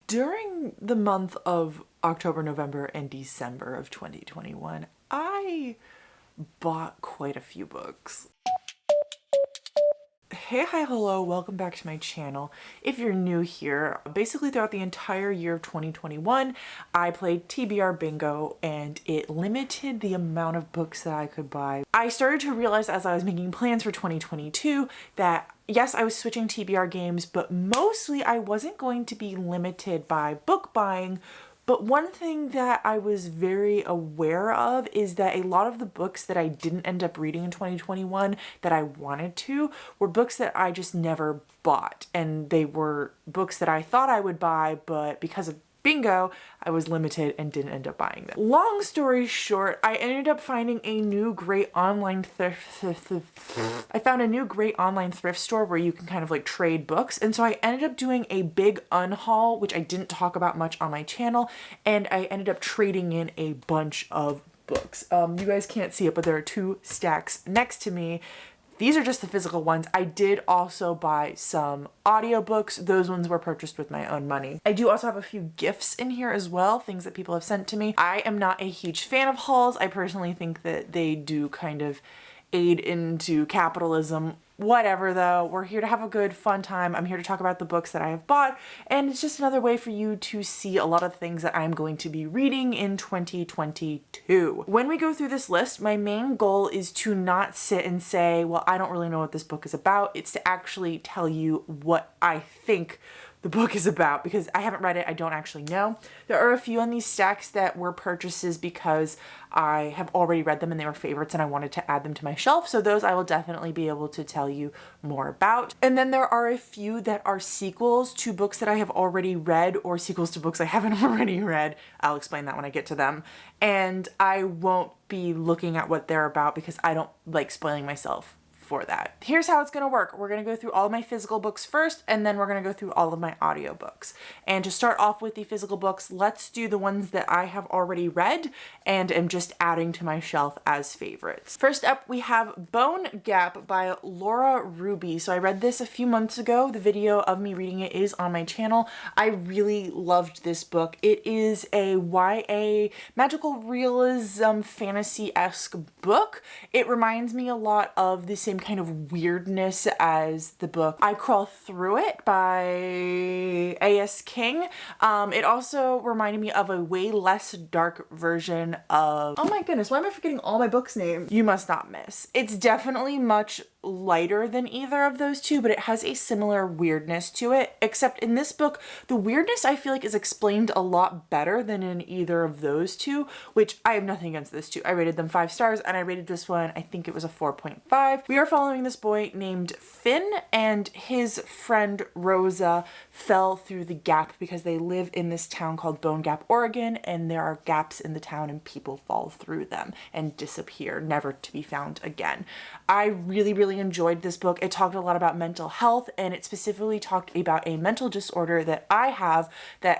During the month of October, November, and December of 2021, I bought quite a few books. Hey, hi, hello, welcome back to my channel. If you're new here, basically throughout the entire year of 2021, I played TBR bingo and it limited the amount of books that I could buy. I started to realize as I was making plans for 2022 that yes, I was switching TBR games, but mostly I wasn't going to be limited by book buying. But one thing that I was very aware of is that a lot of the books that I didn't end up reading in 2021 that I wanted to were books that I just never bought. And they were books that I thought I would buy, but because of bingo, I was limited and didn't end up buying them. Long story short, I ended up finding a new great online I found a new great online thrift store where you can kind of like trade books. And so I ended up doing a big unhaul, which I didn't talk about much on my channel. And I ended up trading in a bunch of books. You guys can't see it, but there are two stacks next to me. These are just the physical ones. I did also buy some audiobooks. Those ones were purchased with my own money. I do also have a few gifts in here as well, things that people have sent to me. I am not a huge fan of hauls. I personally think that they do kind of aid into capitalism. Whatever though, we're here to have a good fun time. I'm here to talk about the books that I have bought, and it's just another way for you to see a lot of things that I'm going to be reading in 2022. When we go through this list, my main goal is to not sit and say, well, I don't really know what this book is about. It's to actually tell you what I think the book is about, because I haven't read it. I don't actually know. There are a few on these stacks that were purchases because I have already read them and they were favorites and I wanted to add them to my shelf. So those I will definitely be able to tell you more about. And then there are a few that are sequels to books that I have already read or sequels to books I haven't already read. I'll explain that when I get to them. And I won't be looking at what they're about because I don't like spoiling myself for that. Here's how it's going to work. We're going to go through all of my physical books first, and then we're going to go through all of my audiobooks. And to start off with the physical books, let's do the ones that I have already read and am just adding to my shelf as favorites. First up, we have Bone Gap by Laura Ruby. So I read this a few months ago. The video of me reading it is on my channel. I really loved this book. It is a YA magical realism fantasy-esque book. It reminds me a lot of the same kind of weirdness as the book I Crawl Through It by A.S. King. It also reminded me of a way less dark version of, oh my goodness, why am I forgetting all my books' names? You Must Not Miss. It's definitely much lighter than either of those two, but it has a similar weirdness to it, except in this book, the weirdness I feel like is explained a lot better than in either of those two, which I have nothing against this two. I rated them 5 stars and I rated this one, I think it was a 4.5. We are following this boy named Finn, and his friend Rosa fell through the gap because they live in this town called Bone Gap, Oregon, and there are gaps in the town and people fall through them and disappear, never to be found again. I really enjoyed this book. It talked a lot about mental health, and it specifically talked about a mental disorder that I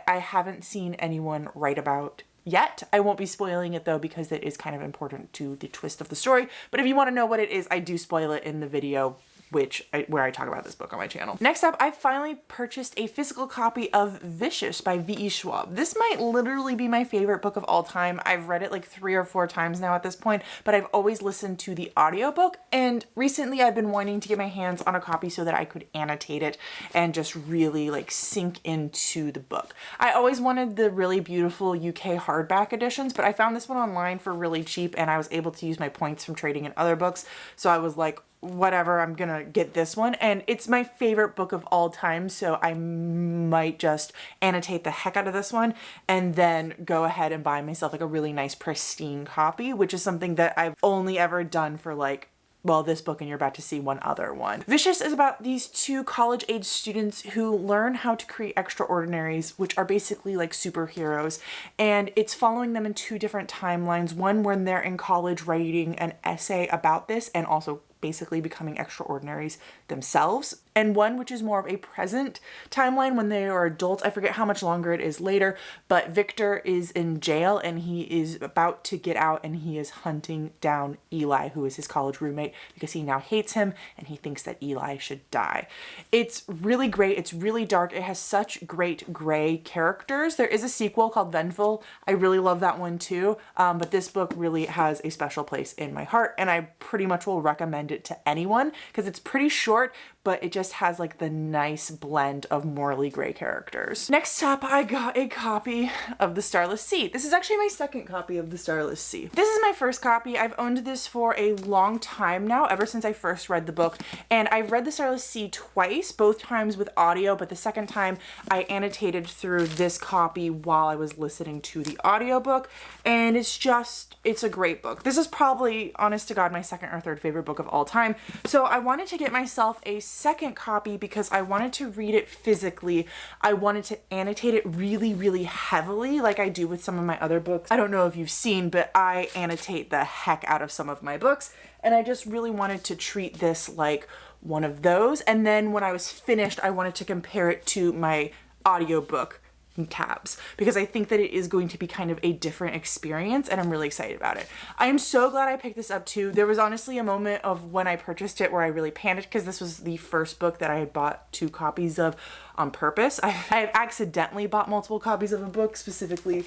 haven't seen anyone write about yet. I won't be spoiling it though because it is kind of important to the twist of the story, but if you want to know what it is, I do spoil it in the video where I talk about this book on my channel. Next up, I finally purchased a physical copy of Vicious by V.E. Schwab. This might literally be my favorite book of all time. I've read it like 3 or 4 times now at this point, but I've always listened to the audiobook, and recently I've been wanting to get my hands on a copy so that I could annotate it and just really like sink into the book. I always wanted the really beautiful UK hardback editions, but I found this one online for really cheap and I was able to use my points from trading in other books. So I was like, whatever, I'm gonna get this one, and it's my favorite book of all time, so I might just annotate the heck out of this one and then go ahead and buy myself like a really nice pristine copy, which is something that I've only ever done for like, well, this book, and you're about to see one other one. Vicious is about these 2 college-age students who learn how to create extraordinaries, which are basically like superheroes, and it's following them in 2 different timelines. One when they're in college writing an essay about this and also basically becoming extraordinaries themselves. and one which is more of a present timeline when they are adults. I forget how much longer it is later, but Victor is in jail and he is about to get out, and he is hunting down Eli, who is his college roommate, because he now hates him and he thinks that Eli should die. It's really great. It's really dark. It has such great gray characters. There is a sequel called Vengeful. I really love that one too, but this book really has a special place in my heart, and I pretty much will recommend it to anyone because it's pretty short, but it just has like the nice blend of morally gray characters. Next up, I got a copy of The Starless Sea. This is actually my second copy of The Starless Sea. This is my first copy. I've owned this for a long time now, ever since I first read the book, and I've read The Starless Sea twice, both times with audio, but the second time I annotated through this copy while I was listening to the audiobook, and it's a great book. This is probably, honest to God, my second or third favorite book of all time. So I wanted to get myself a second copy because I wanted to read it physically. I wanted to annotate it really, really heavily like I do with some of my other books. I don't know if you've seen, but I annotate the heck out of some of my books, and I just really wanted to treat this like one of those. And then when I was finished, I wanted to compare it to my audiobook tabs because I think that it is going to be kind of a different experience, and I'm really excited about it. I am so glad I picked this up too. There was honestly a moment of when I purchased it where I really panicked because this was the first book that I had bought 2 copies of on purpose. I have accidentally bought multiple copies of a book, specifically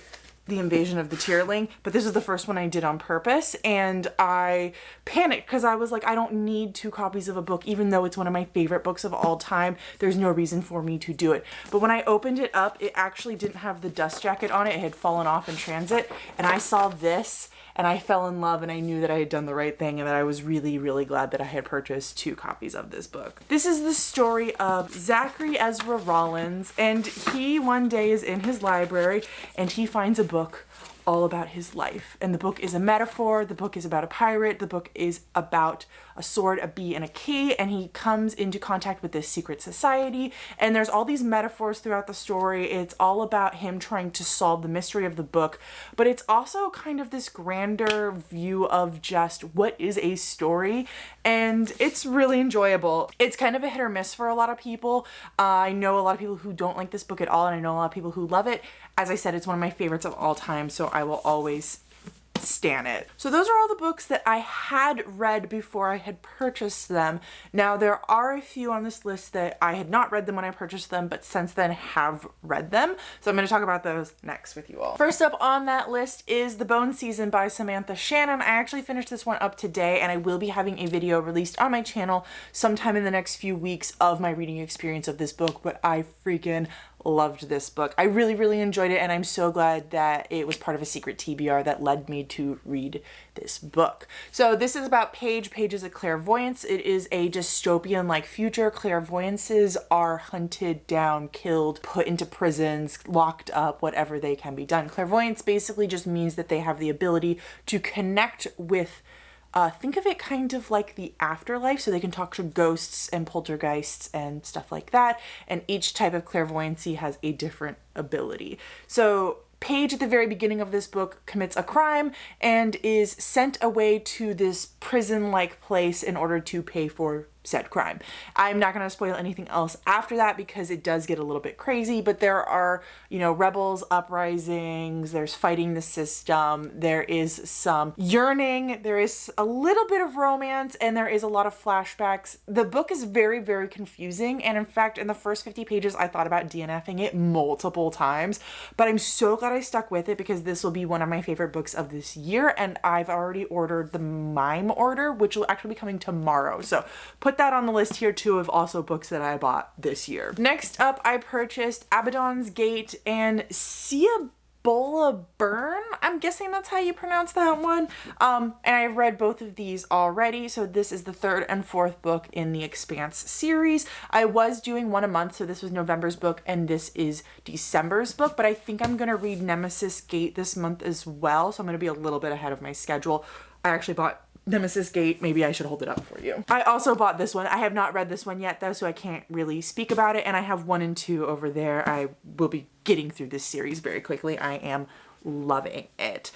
The Invasion of the Tierling, but this is the first one I did on purpose, and I panicked because I was like, I don't need 2 copies of a book, even though it's one of my favorite books of all time. There's no reason for me to do it. But when I opened it up, it actually didn't have the dust jacket on it. It had fallen off in transit, and I saw this and I fell in love, and I knew that I had done the right thing, and that I was really, really glad that I had purchased 2 copies of this book. This is the story of Zachary Ezra Rollins, and he one day is in his library and he finds a book all about his life. And the book is a metaphor. The book is about a pirate. The book is about a sword, a bee, and a key. And he comes into contact with this secret society. And there's all these metaphors throughout the story. It's all about him trying to solve the mystery of the book. But it's also kind of this grander view of just what is a story. And it's really enjoyable. It's kind of a hit or miss for a lot of people. I know a lot of people who don't like this book at all, and I know a lot of people who love it. As I said, it's one of my favorites of all time, so I will always stan it. So those are all the books that I had read before I had purchased them. Now there are a few on this list that I had not read them when I purchased them, but since then have read them. So I'm going to talk about those next with you all. First up on that list is The Bone Season by Samantha Shannon. I actually finished this one up today, and I will be having a video released on my channel sometime in the next few weeks of my reading experience of this book, but I freaking loved this book. I really, really enjoyed it, and I'm so glad that it was part of a secret TBR that led me to read this book. So this is about Paige. Paige is a clairvoyance. It is a dystopian-like future. Clairvoyances are hunted down, killed, put into prisons, locked up, whatever they can be done. Clairvoyance basically just means that they have the ability to connect with think of it kind of like the afterlife, so they can talk to ghosts and poltergeists and stuff like that, and each type of clairvoyancy has a different ability. So Paige at the very beginning of this book commits a crime and is sent away to this prison-like place in order to pay for said crime. I'm not going to spoil anything else after that because it does get a little bit crazy, but there are, rebels, uprisings, there's fighting the system, there is some yearning, there is a little bit of romance, and there is a lot of flashbacks. The book is very, very confusing, and in fact, in the first 50 pages, I thought about DNFing it multiple times, but I'm so glad I stuck with it because this will be one of my favorite books of this year, and I've already ordered the Mime order, which will actually be coming tomorrow. So put that on the list here too of also books that I bought this year. Next up, I purchased Abaddon's Gate and Ciabola Burn. I'm guessing that's how you pronounce that one. And I've read both of these already. So this is the 3rd and 4th book in the Expanse series. I was doing one a month. So this was November's book and this is December's book, but I think I'm going to read Nemesis Gate this month as well. So I'm going to be a little bit ahead of my schedule. I actually bought Nemesis Gate. Maybe I should hold it up for you. I also bought this one. I have not read this one yet though, so I can't really speak about it. And I have 1 and 2 over there. I will be getting through this series very quickly. I am loving it.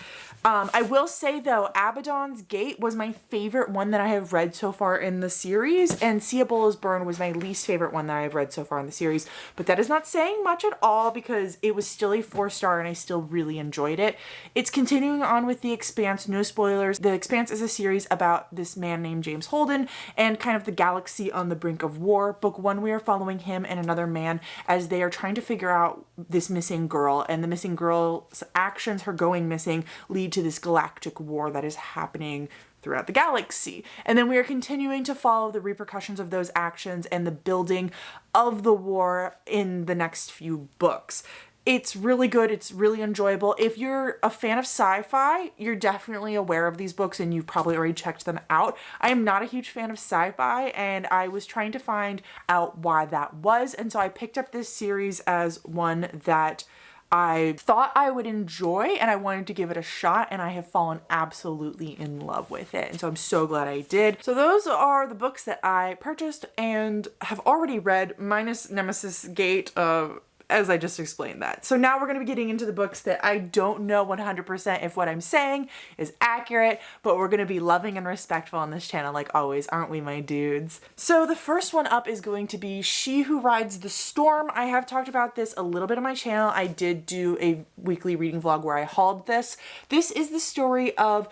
I will say though, Abaddon's Gate was my favorite one that I have read so far in the series, and Ciabola's Burn was my least favorite one that I have read so far in the series, but that is not saying much at all because it was still a 4-star and I still really enjoyed it. It's continuing on with The Expanse, no spoilers. The Expanse is a series about this man named James Holden and kind of the galaxy on the brink of war. Book 1, we are following him and another man as they are trying to figure out this missing girl, and the missing girl's actions, her going missing, lead to this galactic war that is happening throughout the galaxy. And then we are continuing to follow the repercussions of those actions and the building of the war in the next few books. It's really good. It's really enjoyable. If you're a fan of sci-fi, you're definitely aware of these books and you've probably already checked them out. I am not a huge fan of sci-fi, and I was trying to find out why that was. And so I picked up this series as one that I thought I would enjoy, and I wanted to give it a shot, and I have fallen absolutely in love with it. And so I'm so glad I did. So those are the books that I purchased and have already read, minus Nemesis Gate, as I just explained that. So now we're going to be getting into the books that I don't know 100% if what I'm saying is accurate, but we're going to be loving and respectful on this channel like always, aren't we, my dudes? So the first one up is going to be She Who Rides the Storm. I have talked about this a little bit on my channel. I did do a weekly reading vlog where I hauled this. This is the story of,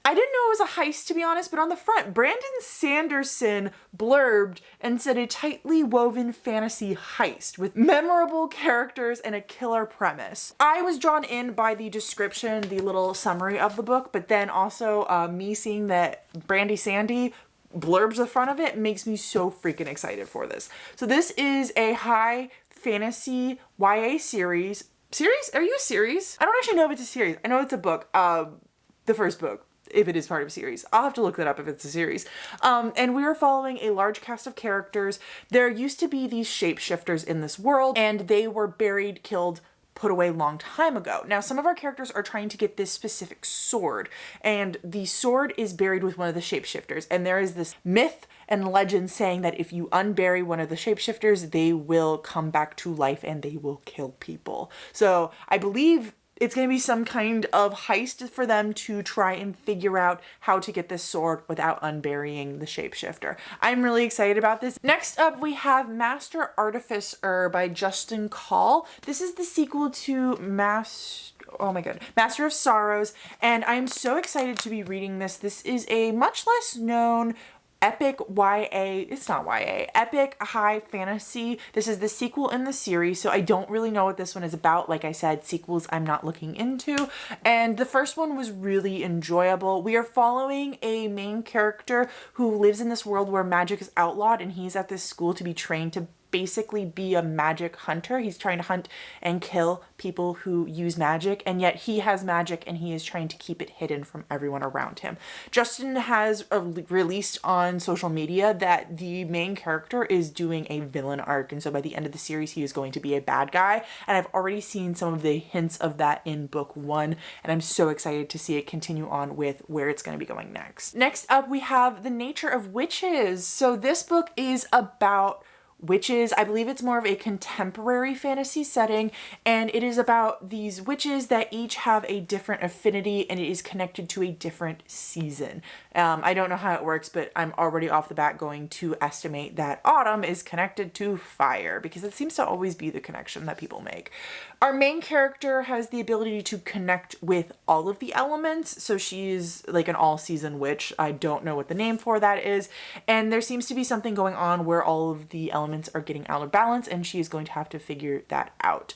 I didn't know it was a heist, to be honest, but on the front, Brandon Sanderson blurbed and said a tightly woven fantasy heist with memorable characters and a killer premise. I was drawn in by the description, the little summary of the book, but then also me seeing that Brandy Sandy blurbs the front of it makes me so freaking excited for this. So this is a high fantasy YA series. Series? Are you a series? I don't actually know if it's a series. I know it's a book. The first book, if it is part of a series. I'll have to look that up if it's a series. And we are following a large cast of characters. There used to be these shapeshifters in this world, and they were buried, killed, put away a long time ago. Now, some of our characters are trying to get this specific sword, and the sword is buried with one of the shapeshifters. And there is this myth and legend saying that if you unbury one of the shapeshifters, they will come back to life and they will kill people. So I believe it's going to be some kind of heist for them to try and figure out how to get this sword without unburying the shapeshifter. I'm really excited about this. Next up, we have Master Artificer by Justin Call. This is the sequel to Master of Sorrows, and I'm so excited to be reading this. This is a much less known epic epic high fantasy. This is the sequel in the series, so I don't really know what this one is about. Like I said, sequels I'm not looking into, and the first one was really enjoyable. We are following a main character who lives in this world where magic is outlawed, and he's at this school to be trained to basically be a magic hunter. He's trying to hunt and kill people who use magic, and yet he has magic and he is trying to keep it hidden from everyone around him. Justin has released on social media that the main character is doing a villain arc, and so by the end of the series he is going to be a bad guy, and I've already seen some of the hints of that in book 1, and I'm so excited to see it continue on with where it's going to be going next. Next up, we have The Nature of Witches. So this book is about witches. I believe it's more of a contemporary fantasy setting, and it is about these witches that each have a different affinity, and it is connected to a different season. I don't know how it works, but I'm already off the bat going to estimate that autumn is connected to fire, because it seems to always be the connection that people make. Our main character has the ability to connect with all of the elements, so she's like an all-season witch. I don't know what the name for that is, and there seems to be something going on where all of the elements are getting out of balance, and she is going to have to figure that out.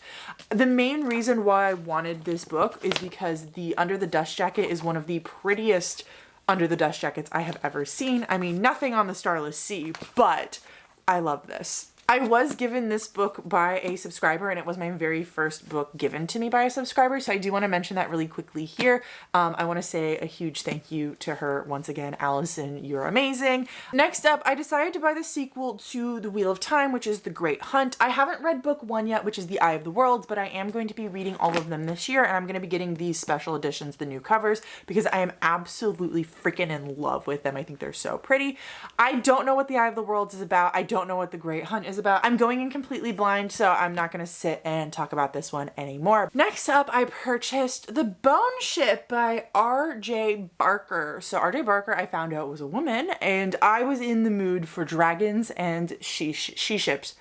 The main reason why I wanted this book is because the Under the Dust Jacket is one of the prettiest Under the Dust Jackets I have ever seen. I mean, nothing on the Starless Sea, but I love this. I was given this book by a subscriber, and it was my very first book given to me by a subscriber, so I do want to mention that really quickly here. I want to say a huge thank you to her once again. Allison, you're amazing. Next up, I decided to buy the sequel to The Wheel of Time, which is The Great Hunt. I haven't read book 1 yet, which is The Eye of the Worlds, but I am going to be reading all of them this year, and I'm going to be getting these special editions, the new covers, because I am absolutely freaking in love with them. I think they're so pretty. I don't know what The Eye of the Worlds is about. I don't know what The Great Hunt is is about. I'm going in completely blind, so I'm not going to sit and talk about this one anymore. Next up, I purchased The Bone Ship by R.J. Barker. So R.J. Barker, I found out, was a woman, and I was in the mood for dragons and sea ships,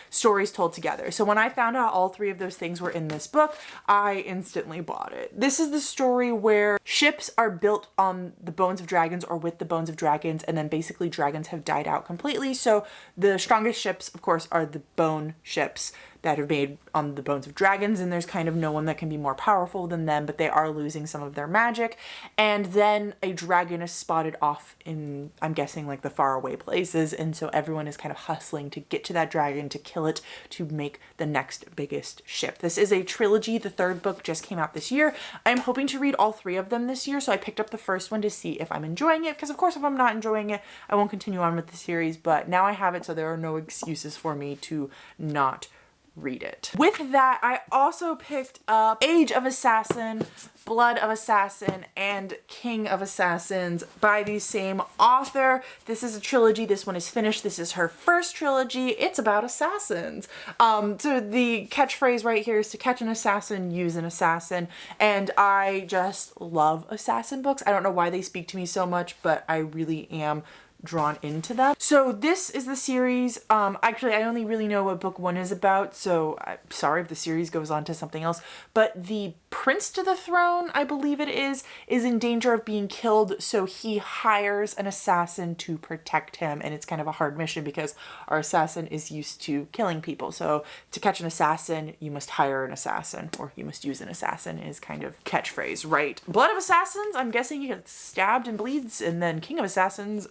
stories told together. So when I found out all three of those things were in this book, I instantly bought it. This is the story where ships are built on the bones of dragons or with the bones of dragons, and then basically dragons have died out completely. So the strongest ships, of course, are the bone ships that are made on the bones of dragons, and there's kind of no one that can be more powerful than them, but they are losing some of their magic. And then a dragon is spotted off in, I'm guessing, like the faraway places, and so everyone is kind of hustling to get to that dragon, to kill it, to make the next biggest ship. This is a trilogy. The third book just came out this year. I'm hoping to read all three of them this year, so I picked up the first one to see if I'm enjoying it, because of course if I'm not enjoying it, I won't continue on with the series, but now I have it, so there are no excuses for me to not read it. With that, I also picked up Age of Assassin, Blood of Assassin, and King of Assassins by the same author. This is a trilogy. This one is finished. This is her first trilogy. It's about assassins. So the catchphrase right here is to catch an assassin, use an assassin. And I just love assassin books. I don't know why they speak to me so much, but I really am drawn into them. So this is the series. Actually, I only really know what book one is about, so I'm sorry if the series goes on to something else, but the prince to the throne, I believe it is in danger of being killed, so he hires an assassin to protect him, and it's kind of a hard mission because our assassin is used to killing people. So to catch an assassin, you must hire an assassin, or you must use an assassin is kind of catchphrase, right? Blood of Assassins, I'm guessing he gets stabbed and bleeds, and then King of Assassins,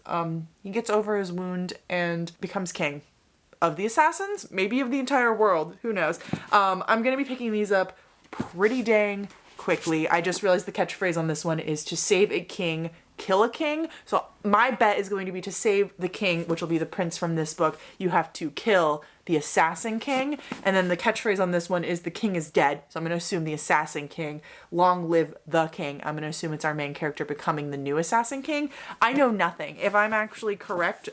he gets over his wound and becomes king of the assassins, maybe of the entire world, who knows. I'm gonna be picking these up pretty dang quickly. I just realized the catchphrase on this one is to save a king, kill a king. So my bet is going to be to save the king, which will be the prince from this book. You have to kill the assassin king. And then the catchphrase on this one is the king is dead. So I'm going to assume the assassin king. Long live the king. I'm going to assume it's our main character becoming the new assassin king. I know nothing. If I'm actually correct,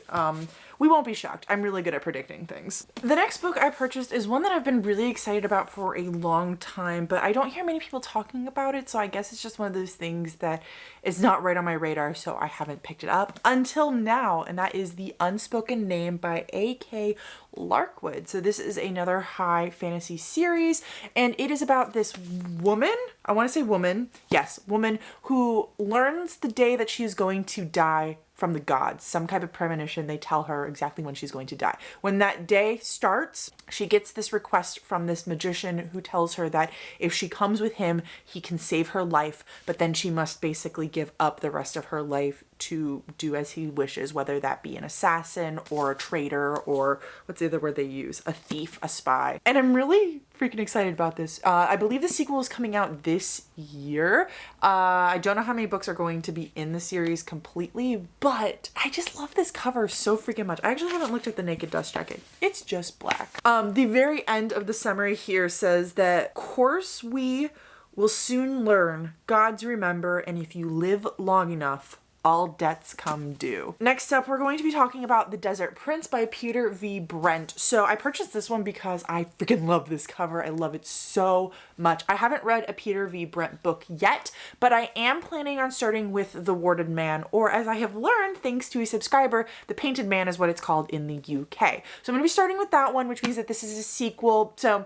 we won't be shocked. I'm really good at predicting things. The next book I purchased is one that I've been really excited about for a long time, but I don't hear many people talking about it, so I guess it's just one of those things that is not right on my radar, so I haven't picked it up until now, and that is The Unspoken Name by A.K. Larkwood. So this is another high fantasy series, and it is about this woman, I want to say woman, yes, woman who learns the day that she is going to die from the gods. Some kind of premonition, they tell her exactly when she's going to die. When that day starts, she gets this request from this magician who tells her that if she comes with him, he can save her life, but then she must basically give up the rest of her life to do as he wishes, whether that be an assassin or a traitor or what's the other word they use? A thief, a spy. And I'm really freaking excited about this. I believe the sequel is coming out this year. I don't know how many books are going to be in the series completely, but I just love this cover so freaking much. I actually haven't looked at the naked dust jacket. It's just black. The very end of the summary here says that, course we will soon learn, gods remember, and if you live long enough, all debts come due. Next up, we're going to be talking about The Desert Prince by Peter V. Brent. So I purchased this one because I freaking love this cover. I love it so much. I haven't read a Peter V. Brent book yet, but I am planning on starting with The Warded Man, or as I have learned, thanks to a subscriber, The Painted Man is what it's called in the UK. So I'm gonna be starting with that one, which means that this is a sequel. So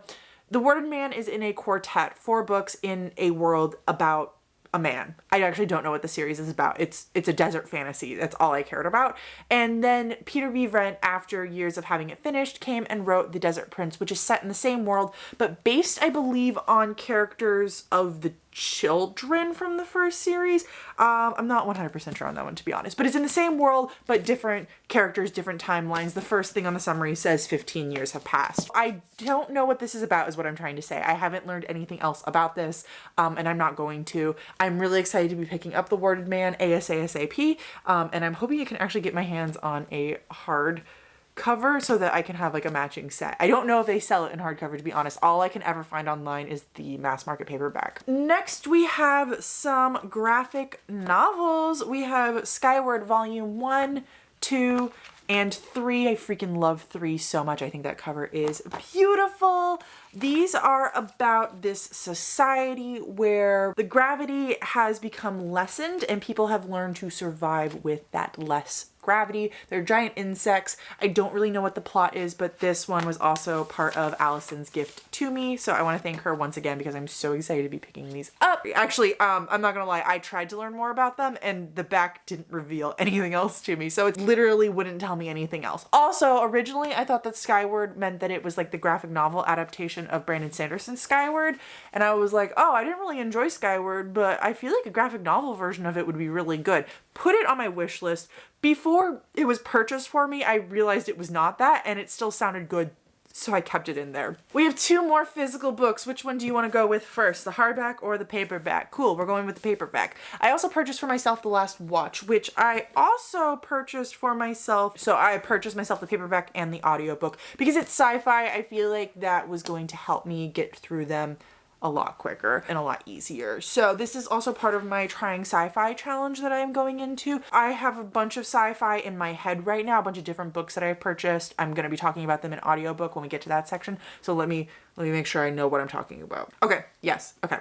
The Warded Man is in a quartet, 4 books in a world about a man. I actually don't know what the series is about. It's a desert fantasy. That's all I cared about. And then Peter V. Brent, after years of having it finished, came and wrote The Desert Prince, which is set in the same world, but based, I believe, on characters of the children from the first series. I'm not 100% sure on that one, to be honest, but it's in the same world, but different characters, different timelines. The first thing on the summary says 15 years have passed. I don't know what this is about, is what I'm trying to say. I haven't learned anything else about this, and I'm not going to. I'm really excited to be picking up The Warded Man ASAP, and I'm hoping I can actually get my hands on a hard cover so that I can have like a matching set. I don't know if they sell it in hardcover, to be honest. All I can ever find online is the mass market paperback. Next, we have some graphic novels. We have Skyward Volume 1, 2, And 3, I freaking love 3 so much. I think that cover is beautiful. These are about this society where the gravity has become lessened and people have learned to survive with that less gravity. They're giant insects. I don't really know what the plot is, but this one was also part of Allison's gift to me. So I want to thank her once again because I'm so excited to be picking these up. Actually, I'm not gonna lie, I tried to learn more about them and the back didn't reveal anything else to me. So it literally wouldn't tell me anything else. Also, originally I thought that Skyward meant that it was like the graphic novel adaptation of Brandon Sanderson's Skyward. And I was like, oh, I didn't really enjoy Skyward, but I feel like a graphic novel version of it would be really good. Put it on my wish list. Before it was purchased for me, I realized it was not that, and it still sounded good, so I kept it in there. We have 2 more physical books. Which one do you want to go with first, the hardback or the paperback? Cool, we're going with the paperback. I also purchased for myself The Last Watch, which I also purchased for myself. So I purchased myself the paperback and the audiobook. Because it's sci-fi, I feel like that was going to help me get through them a lot quicker and a lot easier. So this is also part of my trying sci-fi challenge that I am going into. I have a bunch of sci-fi in my head right now, a bunch of different books that I've purchased. I'm going to be talking about them in audiobook when we get to that section. So let me make sure I know what I'm talking about. Okay, yes, okay.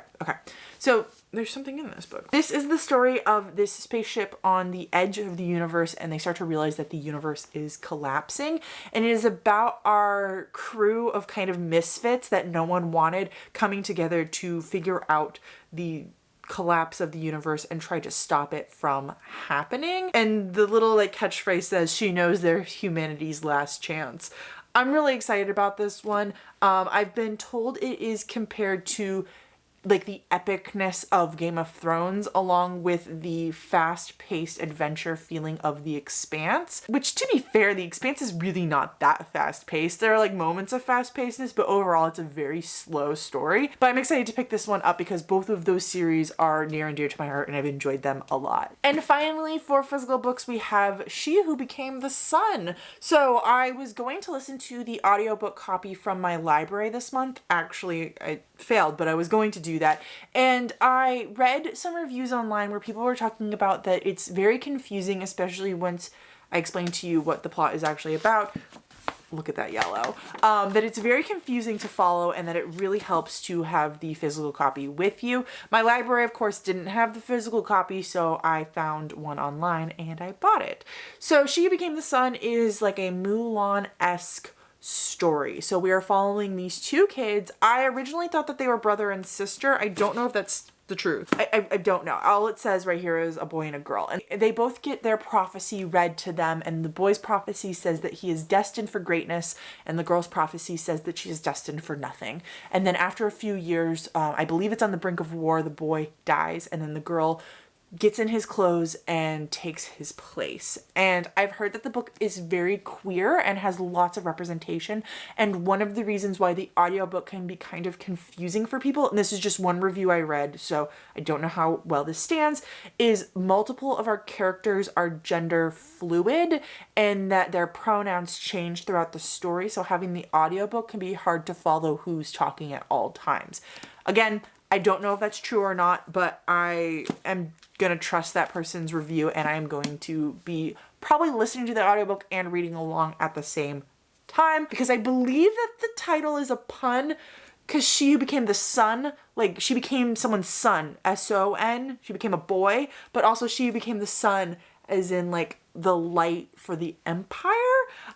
So there's something in this book. This is the story of this spaceship on the edge of the universe, and they start to realize that the universe is collapsing. And it is about our crew of kind of misfits that no one wanted coming together to figure out the collapse of the universe and try to stop it from happening. And the little like catchphrase says, she knows they're humanity's last chance. I'm really excited about this one. I've been told it is compared to like the epicness of Game of Thrones along with the fast-paced adventure feeling of The Expanse, which to be fair, The Expanse is really not that fast-paced. There are like moments of fast-pacedness, but overall it's a very slow story. But I'm excited to pick this one up because both of those series are near and dear to my heart and I've enjoyed them a lot. And finally, for physical books, we have She Who Became the Sun. So I was going to listen to the audiobook copy from my library this month. Actually, I failed, but I was going to do that. And I read some reviews online where people were talking about that it's very confusing, especially once I explain to you what the plot is actually about. Look at that yellow. That it's very confusing to follow and that it really helps to have the physical copy with you. My library, of course, didn't have the physical copy, so I found one online and I bought it. So She Who Became the Sun is like a Mulan-esque story. So we are following these 2 kids. I originally thought that they were brother and sister. I don't know if that's the truth. I don't know. All it says right here is a boy and a girl. And they both get their prophecy read to them. And the boy's prophecy says that he is destined for greatness. And the girl's prophecy says that she is destined for nothing. And then after a few years, I believe it's on the brink of war, the boy dies. And then the girl gets in his clothes and takes his place. And I've heard that the book is very queer and has lots of representation. And one of the reasons why the audiobook can be kind of confusing for people, and this is just one review I read, so I don't know how well this stands, is multiple of our characters are gender fluid and that their pronouns change throughout the story. So having the audiobook can be hard to follow who's talking at all times. Again, I don't know if that's true or not, but I am going to trust that person's review and I am going to be probably listening to the audiobook and reading along at the same time because I believe that the title is a pun because she who became the sun, like she became someone's son, S-O-N, she became a boy, but also she who became the sun as in like the light for the empire.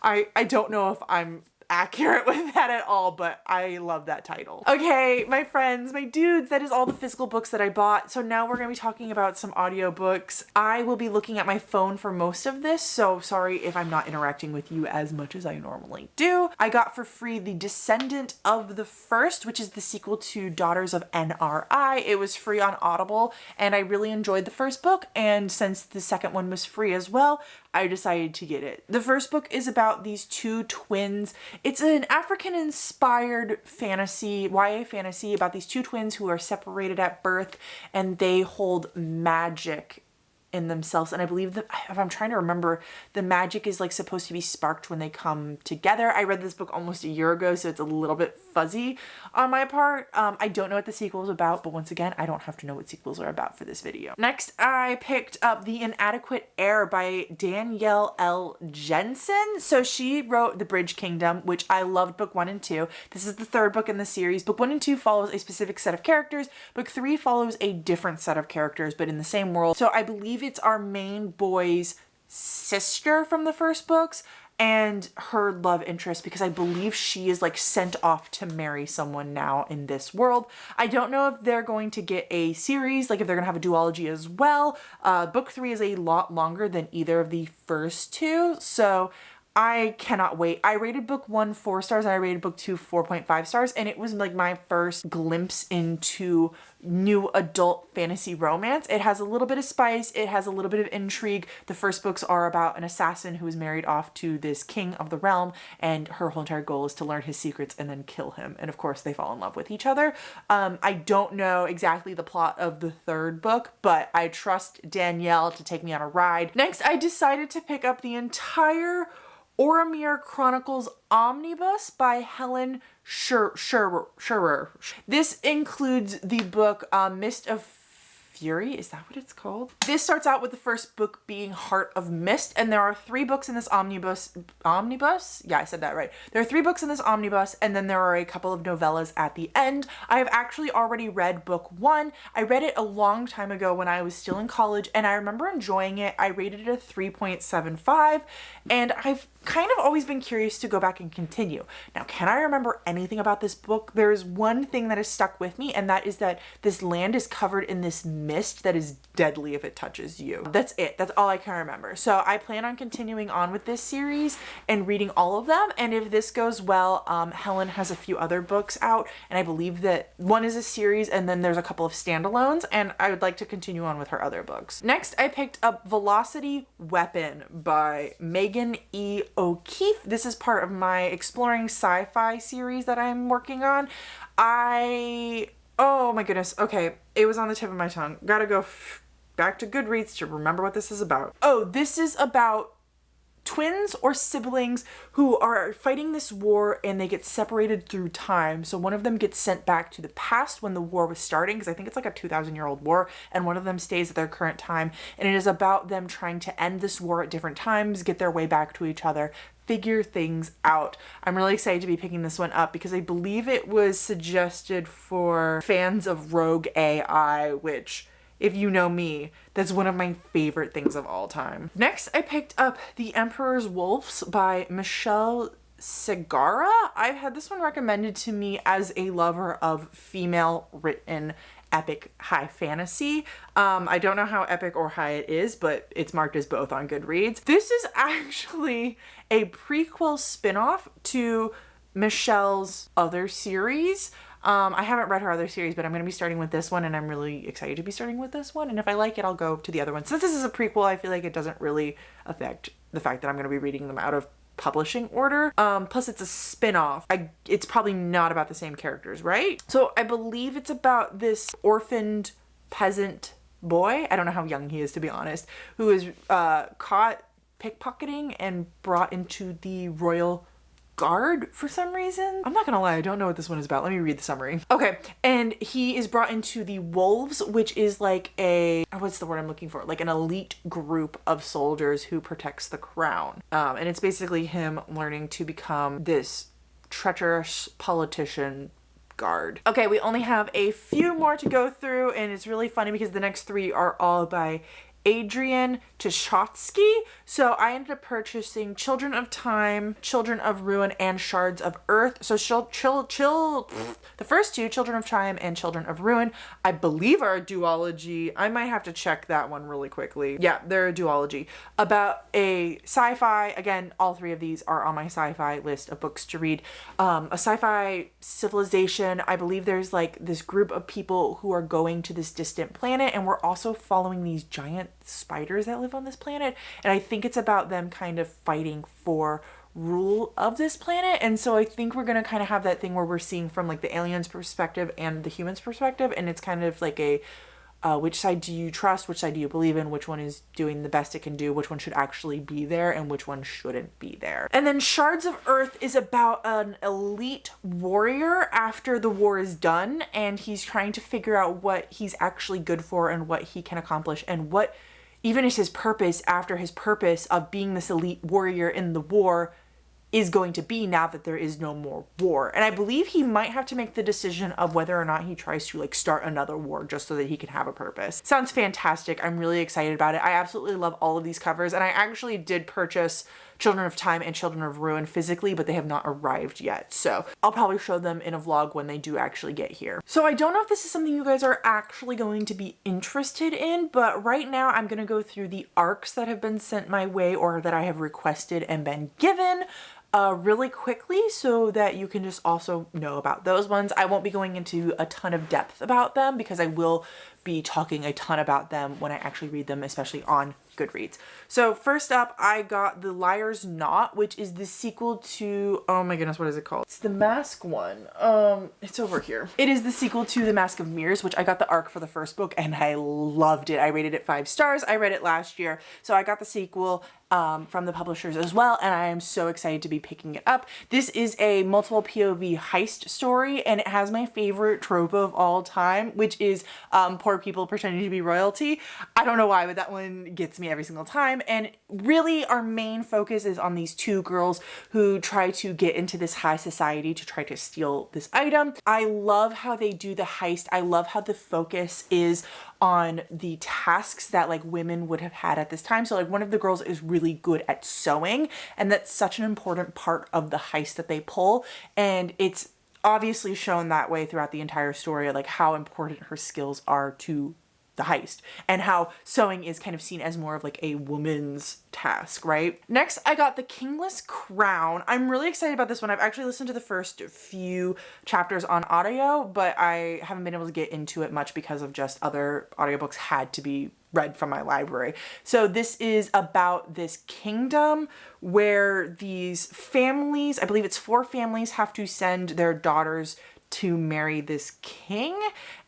I don't know if I'm accurate with that at all, but I love that title. Okay, my friends, my dudes, that is all the physical books that I bought. So now we're going to be talking about some audiobooks. I will be looking at my phone for most of this, so sorry if I'm not interacting with you as much as I normally do. I got for free The Descendant of the First, which is the sequel to Daughters of NRI. It was free on Audible, and I really enjoyed the first book, and since the second one was free as well, I decided to get it. The first book is about these 2 twins. It's an African-inspired fantasy, YA fantasy, about these 2 twins who are separated at birth and they hold magic in themselves. And I believe that, if I'm trying to remember, the magic is like supposed to be sparked when they come together. I read this book almost a year ago, so it's a little bit fuzzy on my part. I don't know what the sequel is about, but once again, I don't have to know what sequels are about for this video. Next, I picked up The Inadequate Heir by Danielle L. Jensen. So she wrote The Bridge Kingdom, which I loved book 1 and 2. This is the third book in the series. Book 1 and 2 follows a specific set of characters. Book 3 follows a different set of characters, but in the same world. So I believe it's our main boy's sister from the first books and her love interest, because I believe she is like sent off to marry someone now in this world. I don't know if they're going to get a series, like if they're gonna have a duology as well. Book 3 is a lot longer than either of the first two, so I cannot wait. I rated book 1 4 stars and I rated book 2 4.5 stars, and it was like my first glimpse into new adult fantasy romance. It has a little bit of spice, it has a little bit of intrigue. The first books are about an assassin who is married off to this king of the realm, and her whole entire goal is to learn his secrets and then kill him. And of course they fall in love with each other. I don't know exactly the plot of the third book, but I trust Danielle to take me on a ride. Next, I decided to pick up the entire Auromere Chronicles omnibus by Helen Scherer. This includes the book Mist of Fury. Is that what it's called? This starts out with the first book being Heart of Mist, and there are 3 books in this omnibus. Yeah, I said that right. There are 3 books in this omnibus, and then there are a couple of novellas at the end. I have actually already read book 1. I read it a long time ago when I was still in college, and I remember enjoying it. I rated it a 3.75, and I've kind of always been curious to go back and continue. Now, can I remember anything about this book? There is one thing that has stuck with me, and that is that this land is covered in this mist that is deadly if it touches you. That's it. That's all I can remember. So I plan on continuing on with this series and reading all of them. And if this goes well, Helen has a few other books out, and I believe that one is a series and then there's a couple of standalones, and I would like to continue on with her other books. Next, I picked up Velocity Weapon by Megan E. O'Keefe. This is part of my Exploring Sci-Fi series that I'm working on. Oh my goodness. Okay. It was on the tip of my tongue. Gotta go back to Goodreads to remember what this is about. Oh, this is about twins or siblings who are fighting this war, and they get separated through time. So one of them gets sent back to the past when the war was starting, because I think it's like a 2,000-year-old war, and one of them stays at their current time. And it is about them trying to end this war at different times, get their way back to each other, figure things out. I'm really excited to be picking this one up because I believe it was suggested for fans of Rogue AI, which, if you know me, that's one of my favorite things of all time. Next, I picked up The Emperor's Wolves by Michelle Segara. I've had this one recommended to me as a lover of female written epic high fantasy. I don't know how epic or high it is, but it's marked as both on Goodreads. This is actually a prequel spin-off to Michelle's other series. I haven't read her other series, but I'm going to be starting with this one, and I'm really excited to be starting with this one. And if I like it, I'll go to the other one. Since this is a prequel, I feel like it doesn't really affect the fact that I'm going to be reading them out of publishing order. Plus it's a spin-off. It's probably not about the same characters, right? So I believe it's about this orphaned peasant boy, I don't know how young he is to be honest, who is caught pickpocketing and brought into the royal guard for some reason. I'm not gonna lie, I don't know what this one is about. Let me read the summary. Okay, and he is brought into the Wolves, which is like a, what's the word I'm looking for? Like an elite group of soldiers who protects the crown. And it's basically him learning to become this treacherous politician guard. Okay, we only have a few more to go through, and it's really funny because the next 3 are all by Adrian Tushotsky. So I ended up purchasing Children of Time, Children of Ruin, and Shards of Earth. So the first 2, Children of Time and Children of Ruin, I believe are a duology. I might have to check that one really quickly. Yeah, they're a duology about a sci-fi. Again, all 3 of these are on my sci-fi list of books to read. A sci-fi civilization. I believe there's like this group of people who are going to this distant planet, and we're also following these giant spiders that live on this planet, and I think it's about them kind of fighting for rule of this planet. And so I think we're gonna kind of have that thing where we're seeing from like the aliens perspective and the humans perspective, and it's kind of like a which side do you trust, which side do you believe in, which one is doing the best it can do, which one should actually be there, and which one shouldn't be there. And then Shards of Earth is about an elite warrior after the war is done, and he's trying to figure out what he's actually good for and what he can accomplish and what even is his purpose after his purpose of being this elite warrior in the war is going to be now that there is no more war. And I believe he might have to make the decision of whether or not he tries to like start another war just so that he can have a purpose. Sounds fantastic. I'm really excited about it. I absolutely love all of these covers, and I actually did purchase Children of Time and Children of Ruin physically, but they have not arrived yet. So I'll probably show them in a vlog when they do actually get here. So I don't know if this is something you guys are actually going to be interested in, but right now I'm gonna go through the arcs that have been sent my way or that I have requested and been given really quickly so that you can just also know about those ones. I won't be going into a ton of depth about them because I will be talking a ton about them when I actually read them, especially on Goodreads. So first up, I got The Liar's Knot, which is the sequel to, oh my goodness, what is it called? It's the Mask one. It's over here. It is the sequel to The Mask of Mirrors, which I got the arc for the first book and I loved it. I rated it 5 stars. I read it last year. So I got the sequel from the publishers as well, and I am so excited to be picking it up. This is a multiple POV heist story, and it has my favorite trope of all time, which is poor people pretending to be royalty. I don't know why, but that one gets me every single time. And really our main focus is on these 2 girls who try to get into this high society to try to steal this item. I love how they do the heist. I love how the focus is on the tasks that like women would have had at this time. So like one of the girls is really good at sewing, and that's such an important part of the heist that they pull. And it's obviously shown that way throughout the entire story, like how important her skills are to the heist and how sewing is kind of seen as more of like a woman's task, right? Next, I got The Kingless Crown. I'm really excited about this one. I've actually listened to the first few chapters on audio, but I haven't been able to get into it much because of just other audiobooks had to be read from my library. So this is about this kingdom where these families, I believe it's 4 families, have to send their daughters to marry this king,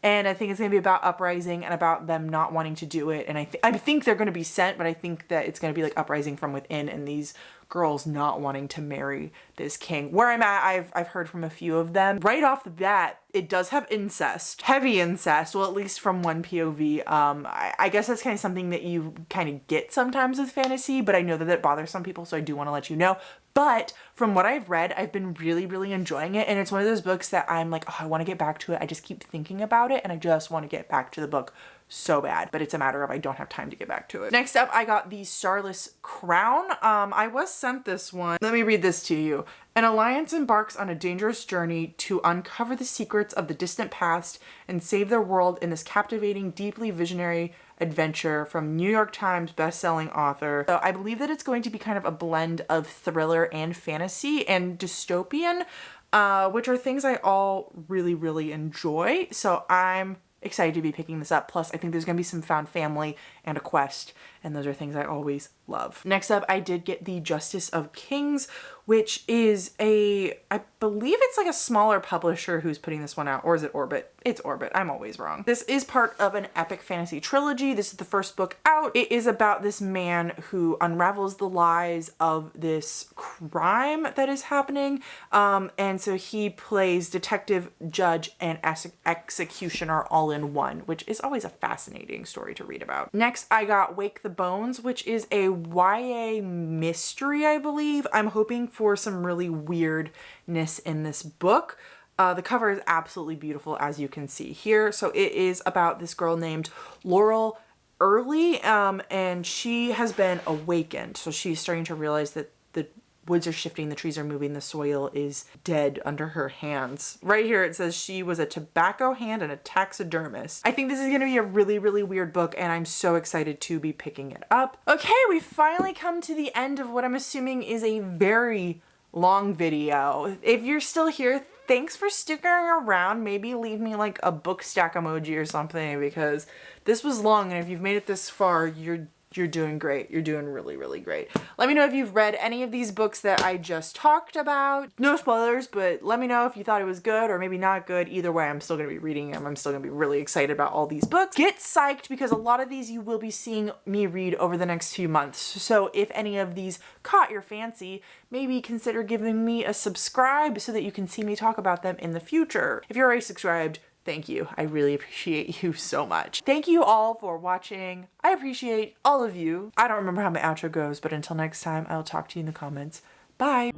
and I think it's gonna be about uprising and about them not wanting to do it. And I think they're gonna be sent, but I think that it's gonna be like uprising from within and these girls not wanting to marry this king. Where I'm at, I've heard from a few of them. Right off the bat, it does have incest, heavy incest, well, at least from one POV. I guess that's kind of something that you kind of get sometimes with fantasy, but I know that it bothers some people, so I do want to let you know. But from what I've read, I've been really, really enjoying it. And it's one of those books that I'm like, oh, I want to get back to it. I just keep thinking about it and I just want to get back to the book so bad, but it's a matter of I don't have time to get back to it. Next up, I got The Starless Crown. I was sent this one. Let me read this to you. An alliance embarks on a dangerous journey to uncover the secrets of the distant past and save their world in this captivating, deeply visionary adventure from New York Times bestselling author. So I believe that it's going to be kind of a blend of thriller and fantasy and dystopian, which are things I all really, really enjoy. So I'm excited to be picking this up. Plus, I think there's gonna be some found family and a quest, and those are things I always love. Next up, I did get The Justice of Kings, which is I believe it's like a smaller publisher who's putting this one out, or is it Orbit? It's Orbit, I'm always wrong. This is part of an epic fantasy trilogy. This is the first book out. It is about this man who unravels the lies of this crime that is happening. And so he plays detective, judge, and executioner all in one, which is always a fascinating story to read about. Next, I got Wake the Bones, which is a YA mystery, I believe. I'm hoping for some really weirdness in this book. The cover is absolutely beautiful, as you can see here. So it is about this girl named Laurel Early, and she has been awakened. So she's starting to realize that the woods are shifting, the trees are moving, the soil is dead under her hands. Right here it says she was a tobacco hand and a taxidermist. I think this is going to be a really, really weird book, and I'm so excited to be picking it up. Okay, we finally come to the end of what I'm assuming is a very long video. If you're still here, thanks for sticking around. Maybe leave me like a book stack emoji or something, because this was long, and if you've made it this far, you're You're doing great. You're doing really, really great. Let me know if you've read any of these books that I just talked about. No spoilers, but let me know if you thought it was good or maybe not good. Either way, I'm still going to be reading them. I'm still going to be really excited about all these books. Get psyched because a lot of these you will be seeing me read over the next few months. So if any of these caught your fancy, maybe consider giving me a subscribe so that you can see me talk about them in the future. If you're already subscribed, thank you. I really appreciate you so much. Thank you all for watching. I appreciate all of you. I don't remember how my outro goes, but until next time, I'll talk to you in the comments. Bye.